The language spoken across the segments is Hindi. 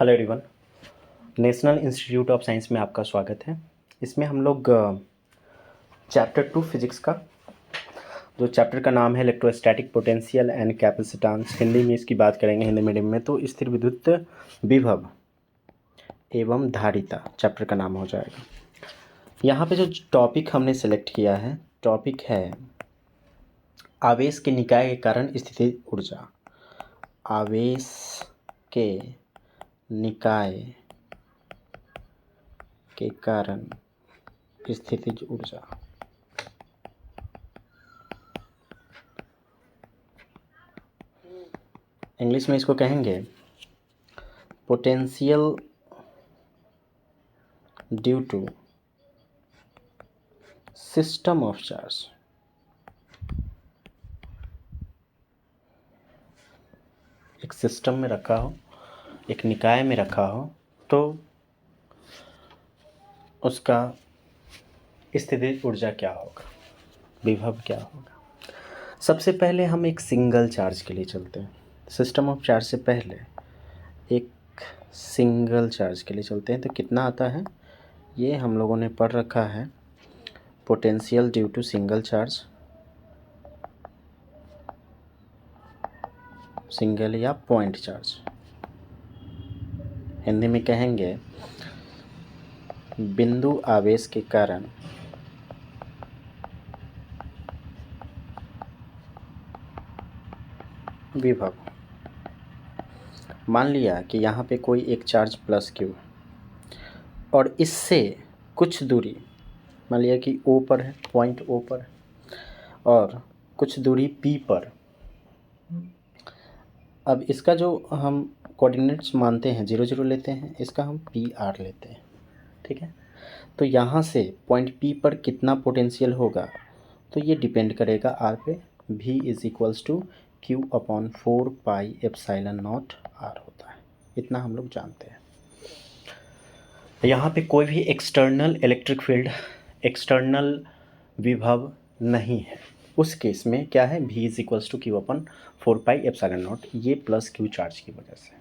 Hello everyone. National institute of science में आपका स्वागत है। इसमें हम लोग चैप्टर 2 फिजिक्स का जो चैप्टर का नाम है electrostatic potential and capacitance, Hindi में इसकी बात करेंगे हिंदी मीडियम में तो स्थिर विद्युत विभव एवं धारिता चैप्टर का नाम हो जाएगा। यहाँ पे जो टॉपिक हमने सेलेक्ट किया है, टॉपिक है आवेश के निकाय के कारण स्थितिज ऊर्जा। आवेश के निकाय के कारण स्थितिज ऊर्जा। इंग्लिश में इसको कहेंगे potential due to system of charge. एक सिस्टम में रखा हो, एक निकाय में रखा हो तो उसका स्थितिज ऊर्जा क्या होगा, विभव क्या होगा। सबसे पहले हम एक सिंगल चार्ज के लिए चलते हैं। सिस्टम ऑफ चार्ज से पहले एक सिंगल चार्ज के लिए चलते हैं तो कितना आता है, ये हम लोगों ने पढ़ रखा है। Potential due to single charge, single या पॉइंट चार्ज, हिंदी में कहेंगे बिंदु आवेश के कारण विभव। मान लिया कि यहाँ पे कोई एक चार्ज प्लस क्यू और इससे कुछ दूरी, मान लिया कि O पर है, पॉइंट O पर है और कुछ दूरी P पर। अब इसका जो हम कोऑर्डिनेट्स मानते हैं 0 0 लेते हैं, इसका हम PR लेते हैं, ठीक है। तो यहाँ से पॉइंट P पर कितना पोटेंशियल होगा तो ये डिपेंड करेगा R पे। V is equals to Q/4πε0 R होता है, इतना हम लोग जानते हैं। यहाँ पे कोई भी एक्सटर्नल इलेक्ट्रिक फील्ड, एक्सटर्नल विभव नहीं है। उस केस में क्या है, V is equals to Q/4πε0, ये प्लस क्यू चार्ज की वजह से।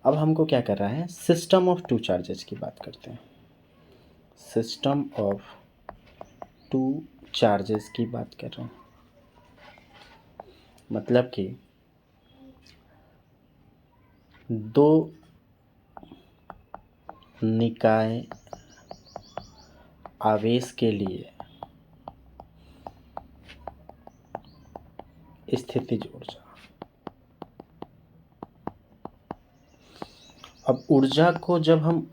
अब हमको क्या कर रहा है, सिस्टम ऑफ टू चार्जेस की बात करते हैं। सिस्टम ऑफ टू चार्जेस की बात कर रहे हैं, मतलब कि दो निकाय आवेश के लिए स्थितिज ऊर्जा। अब ऊर्जा को जब हम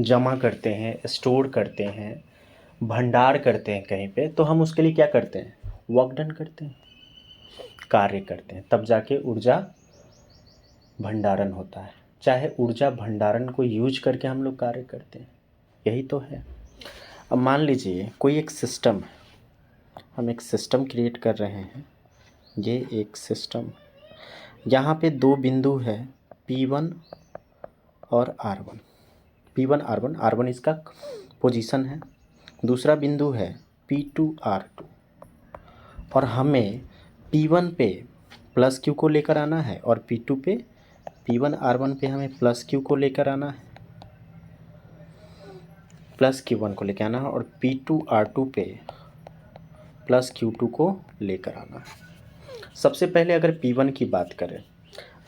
जमा करते हैं, स्टोर करते हैं, भंडार करते हैं कहीं पे, तो हम उसके लिए क्या करते हैं, वर्क डन करते हैं, कार्य करते हैं, तब जाके ऊर्जा भंडारण होता है। चाहे ऊर्जा भंडारण को यूज करके हम लोग कार्य करते हैं, यही तो है। अब मान लीजिए कोई एक सिस्टम है, हम एक सिस्टम क्रिएट कर रहे हैं। ये एक सिस्टम, यहाँ पे दो बिंदु है P1 और R1। P1 R1, R1 इसका पोजीशन है। दूसरा बिंदु है P2 R2 और हमें P1 पे प्लस क्यू को लेकर आना है और P2 पे, P1 R1 पे हमें प्लस क्यू को लेकर आना है, प्लस Q1 को लेकर आना है और P2 R2 पे प्लस Q2 को लेकर आना है। सबसे पहले अगर P1 की बात करें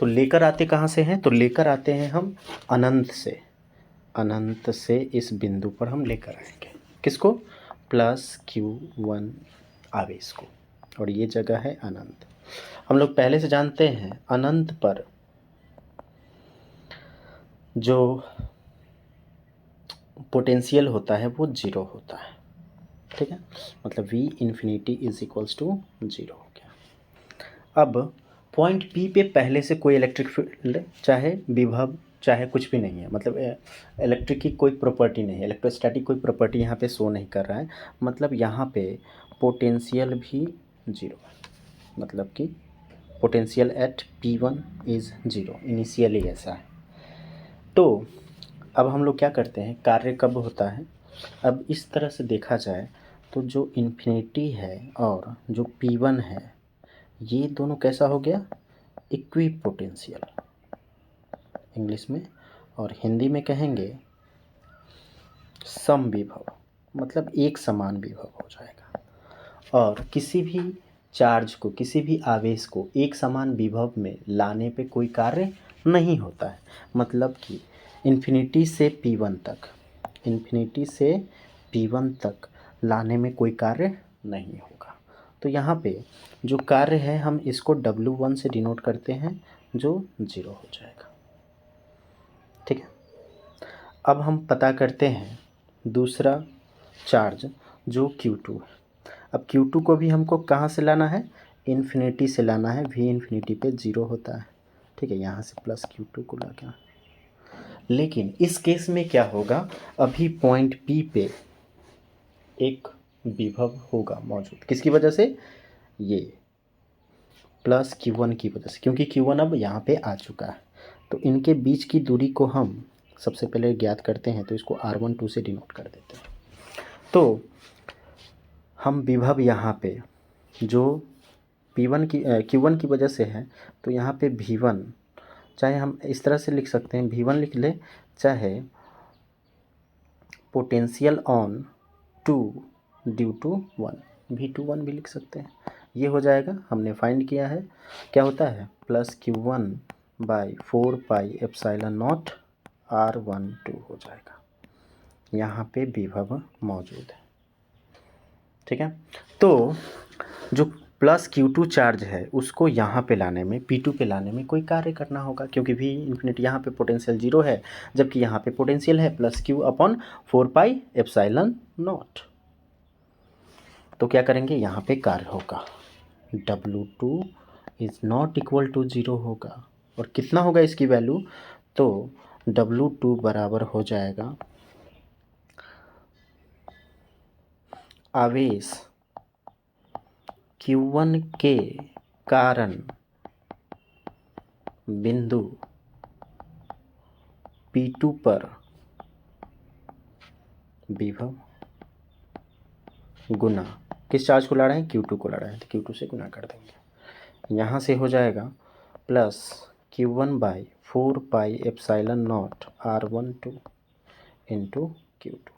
तो लेकर आते कहाँ से हैं, तो लेकर आते हैं हम अनंत से। अनंत से इस बिंदु पर हम लेकर आएंगे किसको, प्लस Q1 आवेश को, और ये जगह है अनंत। हम लोग पहले से जानते हैं अनंत पर जो पोटेंशियल होता है वो 0 होता है, ठीक है। मतलब V infinity is equals to 0 हो गया। अब पॉइंट P पे पहले से कोई इलेक्ट्रिक फील्ड, चाहे विभव, चाहे कुछ भी नहीं है, मतलब इलेक्ट्रिक की कोई प्रॉपर्टी नहीं है, इलेक्ट्रोस्टैटिक कोई प्रॉपर्टी यहाँ पे शो नहीं कर रहा है। मतलब यहाँ पे पोटेंशियल भी 0 है, मतलब कि potential at P1 is 0, initially ऐसा है। तो अब हम लोग क्या करते हैं, कार्य कब होता है, अब इस तरह से देखा जाए तो जो इन्फिनिटी है और जो P1 है, ये दोनों कैसा हो गया, इक्वी पोटेंशियल। इंग्लिश में, और हिंदी में कहेंगे समविभव, मतलब एक समान विभव हो जाएगा। और किसी भी चार्ज को, किसी भी आवेश को एक समान विभव में लाने पे कोई कार्य नहीं होता है। मतलब कि इन्फिनिटी से P1 तक, इन्फिनिटी से P1 तक लाने में कोई कार्य नहीं होगा। तो यहाँ पे जो कार्य है हम इसको W1 से डिनोट करते हैं, जो 0 हो जाएगा। ठीक है। अब हम पता करते हैं दूसरा चार्ज जो Q2 है। अब Q2 को भी हमको कहाँ से लाना है, इन्फिनिटी से लाना है। V इन्फिनिटी पे 0 होता है। ठीक है, यहाँ से प्लस Q2 को ला, लेकिन इस केस में क्या होगा, अभी पॉइंट P पे एक विभव होगा मौजूद, किसकी वजह से, ये प्लस Q1 की वजह से, क्योंकि Q1 अब यहाँ पे आ चुका है। तो इनके बीच की दूरी को हम सबसे पहले ज्ञात करते हैं, तो इसको R12 से डिनोट कर देते हैं। तो हम विभव यहाँ पे जो P1 की Q1 की वजह से है, तो यहाँ पे V1, चाहे हम इस तरह से लिख सकते हैं, V1 लिख ले, चाहे potential on 2 due to 1, V21 भी लिख सकते हैं। ये हो जाएगा, हमने फाइंड किया है क्या होता है, प्लस Q1/4πε0 R12 हो जाएगा। यहाँ पे विभव मौजूद है। ठीक है। तो जो प्लस Q2 चार्ज है उसको यहाँ पे लाने में, P2 पे लाने में कोई कार्य करना होगा, क्योंकि V इन्फिनिटी यहाँ पे पोटेंशियल 0 है, जबकि यहाँ पे पोटेंशियल है प्लस Q/4πε0। तो क्या करेंगे, यहाँ पे कार्य होगा W2 is not equal to 0 होगा। और कितना होगा इसकी वैल्यू, तो W2 बराबर हो जाएगा आवेश Q1 के कारण बिंदु P2 पर विभव गुना किस चार्ज को ला रहे हैं, Q2 को ला रहे हैं, तो Q2 से गुना कर देंगे। यहाँ से हो जाएगा plus Q1/4πε0 R12 into Q2,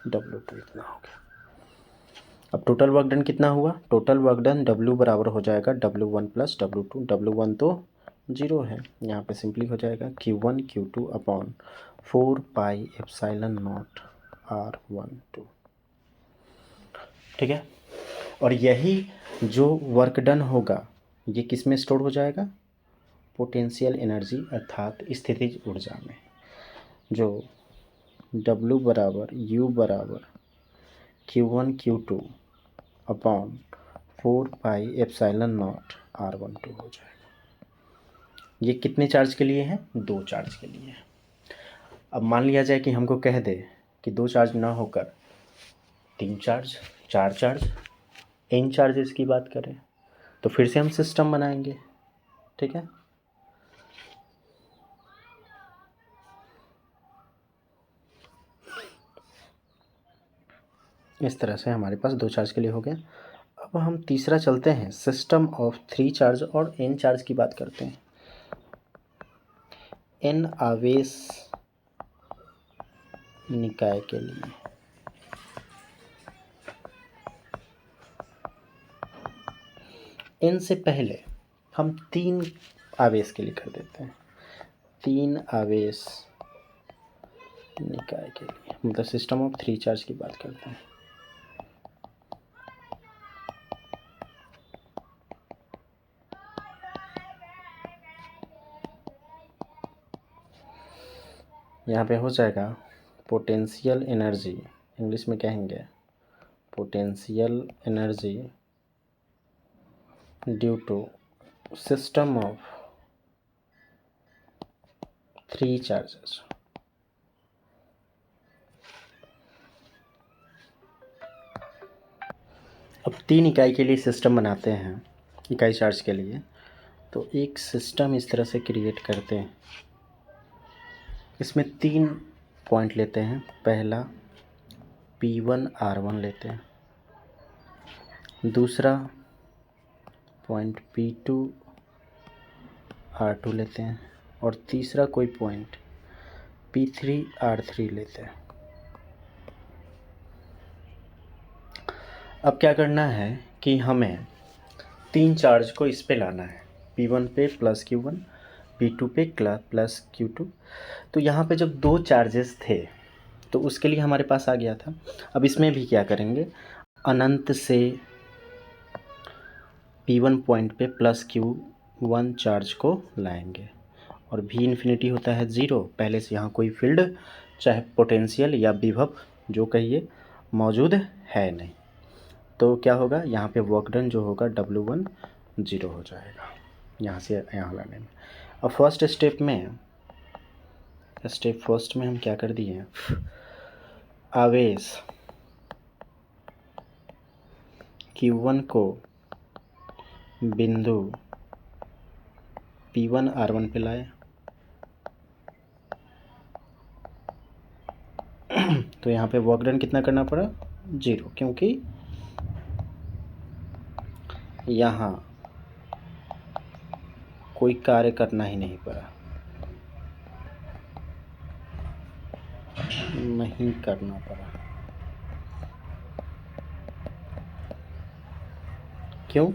W2 इतना हो गया। अब टोटल वर्क डन कितना हुआ, टोटल वर्क डन W बराबर हो जाएगा W1 + W2। W1 तो 0 है, यहाँ पे सिंपली हो जाएगा Q1 Q2/4πε0 R12। ठीक है। और यही जो वर्क डन होगा ये किस में स्टोर हो जाएगा, पोटेंशियल एनर्जी अर्थात स्थितिज ऊर्जा में, जो W बराबर U बराबर Q1 Q2/4πε0 R12 हो जाएगा। ये कितने चार्ज के लिए है, 2 चार्ज के लिए है। अब मान लिया जाए कि हमको कह दे कि 2 चार्ज ना होकर 3 चार्ज, 4 चार्ज, n चार्जेस की बात करें, तो फिर से हम सिस्टम बनाएंगे। ठीक है। इस तरह से हमारे पास 2 चार्ज के लिए हो गया। अब हम तीसरा चलते हैं, सिस्टम ऑफ 3 चार्ज और n चार्ज की बात करते हैं। n आवेश निकाय के लिए n से पहले हम 3 आवेश के लिए कर देते हैं, 3 आवेश निकाय के लिए, मतलब सिस्टम ऑफ 3 चार्ज की बात करते हैं। यहाँ पे हो जाएगा पोटेंशियल एनर्जी, इंग्लिश में कहेंगे potential energy due to system of 3 charges. अब 3 इकाई के लिए सिस्टम बनाते हैं, इकाई चार्ज के लिए। तो एक सिस्टम इस तरह से क्रिएट करते हैं, इसमें 3 पॉइंट लेते हैं। पहला P1 R1 लेते हैं, दूसरा पॉइंट P2 R2 लेते हैं और तीसरा कोई पॉइंट P3 R3 लेते हैं। अब क्या करना है कि हमें 3 चार्ज को इस पे लाना है, P1 पे प्लस Q1, P2 पे प्लस Q2। तो यहाँ पे जब 2 चार्जेस थे तो उसके लिए हमारे पास आ गया था। अब इसमें भी क्या करेंगे, अनंत से P1 पॉइंट पे प्लस Q1 चार्ज को लाएंगे और V इन्फिनिटी होता है 0। पहले से यहाँ कोई फील्ड चाहे पोटेंशियल या विभव जो कहिए मौजूद है नहीं, तो क्या होगा, यहाँ पे वर्क डन जो होगा W1 0 हो जाएगा यहाँ से यहाँ लाने में। अब फर्स्ट स्टेप फर्स्ट में हम क्या कर दिए, आवेश Q1 को बिंदु P1 R1 पे लाए तो यहाँ पे वर्क डन कितना करना पड़ा, 0, क्योंकि यहाँ कोई कार्य करना ही नहीं पड़ा, नहीं करना पड़ा। क्यों,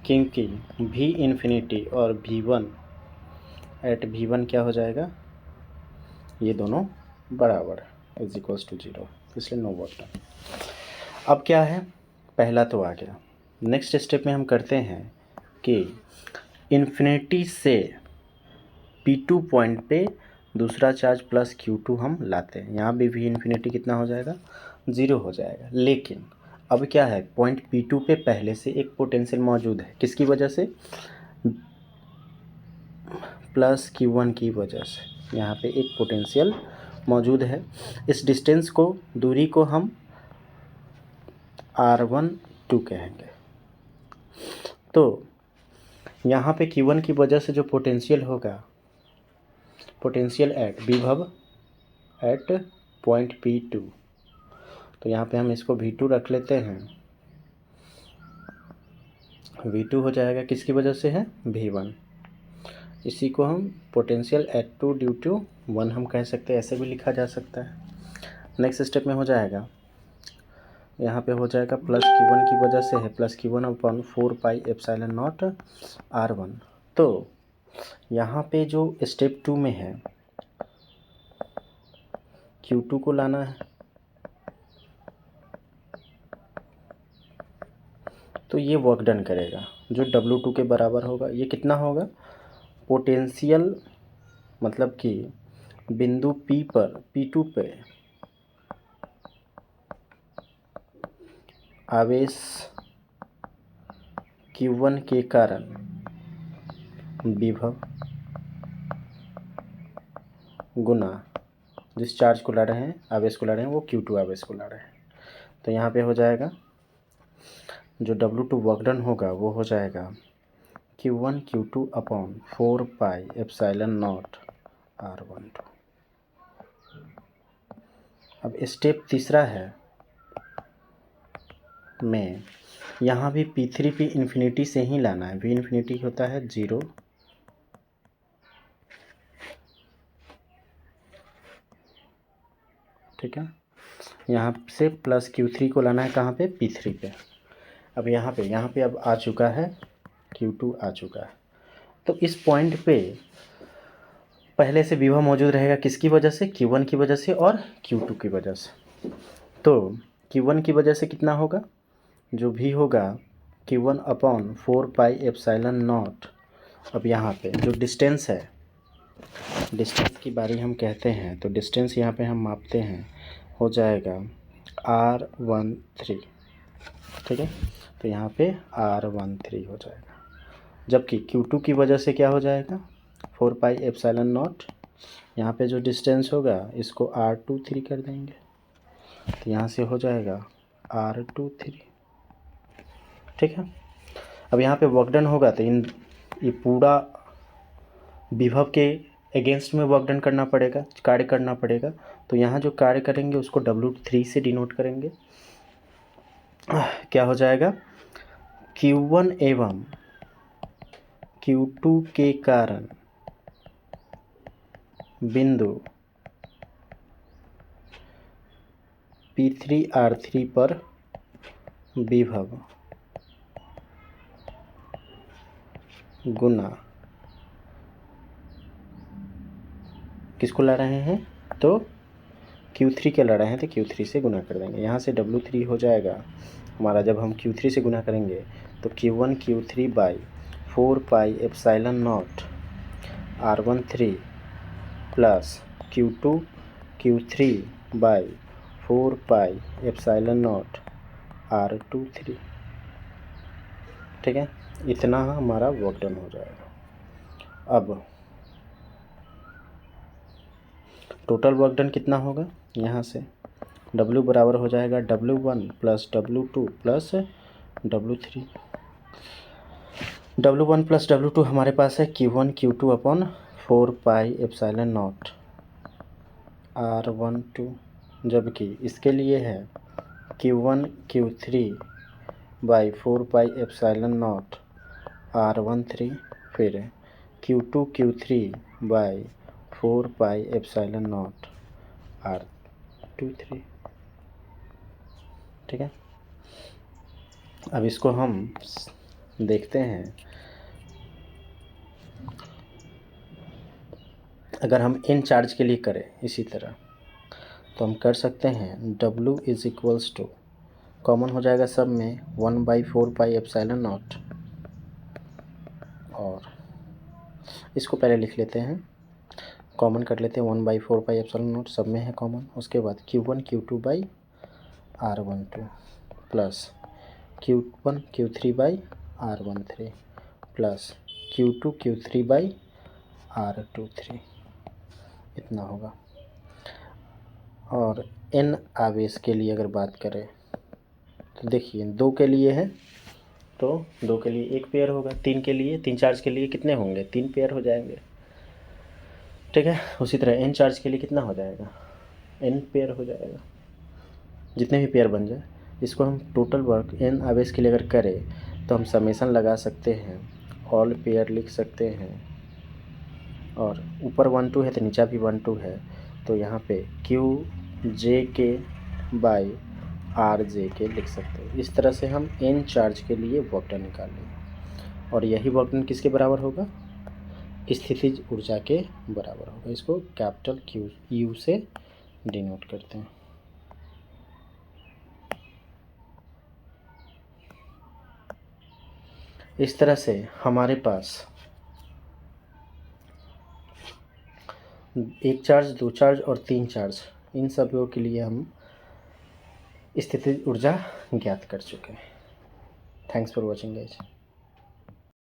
क्योंकि V इन्फिनिटी और V1 एट V1 क्या हो जाएगा, ये दोनों बराबर इज इक्वल्स टू 0, इसलिए नो वर्क डन। अब क्या है, पहला तो आ गया। नेक्स्ट स्टेप में हम करते हैं कि इन्फिनिटी से P2 पॉइंट पे दूसरा चार्ज प्लस Q2 हम लाते हैं। यहाँ भी V इन्फिनिटी कितना हो जाएगा, 0 हो जाएगा। लेकिन अब क्या है, पॉइंट P2 पे पहले से एक पोटेंशियल मौजूद है, किसकी वजह से, प्लस Q1 की वजह से यहाँ पे एक पोटेंशियल मौजूद है। इस डिस्टेंस को, दूरी को हम R12 कहेंगे। तो यहाँ पे Q1 की वजह से जो पोटेंशियल होगा, पोटेंशियल एट विभव एट पॉइंट P2, तो यहाँ पे हम इसको V2 रख लेते हैं। V2 हो जाएगा, किसकी वजह से है, V1। इसी को हम पोटेंशियल एट 2 ड्यू टू 1 हम कह सकते हैं, ऐसे भी लिखा जा सकता है। नेक्स्ट स्टेप में हो जाएगा, यहाँ पे हो जाएगा प्लस Q1 की वजह से है, plus Q1 upon 4 pi epsilon not R1। तो यहाँ पे जो स्टेप 2 में है, Q2 को लाना है, तो ये वर्क डन करेगा जो W2 के बराबर होगा। ये कितना होगा, पोटेंशियल मतलब कि बिंदु P पर P2 पे आवेश Q1 के कारण विभव गुना जिस चार्ज को ला रहे हैं, आवेश को ला रहे हैं, वो Q2 आवेश को ला रहे हैं। तो यहाँ पे हो जाएगा, जो W2 वर्क डन होगा वो हो जाएगा Q1 Q2 upon 4 pi epsilon not R12। अब स्टेप तीसरा है में, यहाँ भी P3 पे इन्फिनिटी से ही लाना है। V इन्फिनिटी होता है 0, ठीक है। यहाँ से प्लस Q3 को लाना है कहाँ पे, P3 पे। अब यहाँ पे अब आ चुका है, Q2 आ चुका है। तो इस पॉइंट पे पहले से विभव मौजूद रहेगा, किसकी वजह से, Q1 की वजह से और Q2 की वजह से। तो Q1 की वजह से कितना होगा, जो भी होगा Q1 upon 4 pi epsilon not. अब यहाँ पे जो डिस्टेंस है, डिस्टेंस की बारी हम कहते हैं, तो डिस्टेंस यहाँ पे हम मापते हैं, हो जाएगा R13, ठीक है। तो यहाँ पे R13 हो जाएगा, जबकि Q2 की वजह से क्या हो जाएगा, 4 पाई एप्सिलॉन नॉट। यहाँ पे जो डिस्टेंस होगा इसको R23 कर देंगे, तो यहाँ से हो जाएगा R23, ठीक है। अब यहाँ पे वर्क डन होगा तो ये पूरा विभव के अगेंस्ट में वर्क डन करना पड़ेगा, कार्य करना पड़ेगा। तो यहाँ जो कार्य करेंगे उसको W3 से डिनोट करेंगे। क्या हो जाएगा, Q1 एवं Q2 के कारण बिंदु P3R3 पर विभव गुना किसको ला रहे हैं, तो Q3 के ला रहे हैं तो Q3 से गुना कर देंगे। यहाँ से W3 हो जाएगा हमारा, जब हम Q3 से गुना करेंगे तो Q1 Q3 by 4 pi epsilon not R13 plus Q2 Q3 by 4 pi epsilon not R23। ठीक है, इतना हमारा वर्क डन हो जाएगा। अब टोटल वर्क डन कितना होगा, यहाँ से W बराबर हो जाएगा W1 plus W2 plus W3। W1 plus W2 हमारे पास है Q1 Q2 upon 4 pi epsilon not R12, जबकि इसके लिए है Q1 Q3 by 4 pi epsilon not R13, फिर Q2 Q3 by 4 pi epsilon not R23। ठीक है, अब इसको हम देखते हैं। अगर हम n चार्ज के लिए करें इसी तरह तो हम कर सकते हैं W is equals to, common हो जाएगा सब में 1/4 पाई एप्सिलॉन नॉट, और इसको पहले लिख लेते हैं, कॉमन कर लेते हैं 1/4 पाई एप्सिलॉन नॉट, सब में है कॉमन। उसके बाद Q1 Q2 by R12 plus Q1 Q3 by R13 plus Q2 Q3 by R23, इतना होगा। और n आवेश के लिए अगर बात करें तो देखिए 2 के लिए है तो 2 के लिए 1 पेयर होगा, 3 के लिए, 3 चार्ज के लिए कितने होंगे, 3 पेयर हो जाएंगे। ठीक है, उसी तरह n चार्ज के लिए कितना हो जाएगा, n पेयर हो जाएगा, जितने भी पेयर बन जाए। इसको हम टोटल वर्क n आवेश के लिए अगर करें तो हम समेसन लगा सकते हैं, ऑल पेयर लिख सकते हैं, और ऊपर 1 2 है तो नीचा भी 1 2 है, तो यहाँ पे QJK बाई RJK लिख सकते हैं। इस तरह से हम n चार्ज के लिए वर्क डन निकाल लेंगे, और यही वर्क डन किसके बराबर होगा, स्थितिज ऊर्जा के बराबर होगा। इसको कैपिटल Q से डिनोट करते हैं। इस तरह से हमारे पास 1 चार्ज, 2 चार्ज और 3 चार्ज, इन सभी के लिए हम स्थितिज ऊर्जा ज्ञात कर चुके हैं। Thanks for watching guys.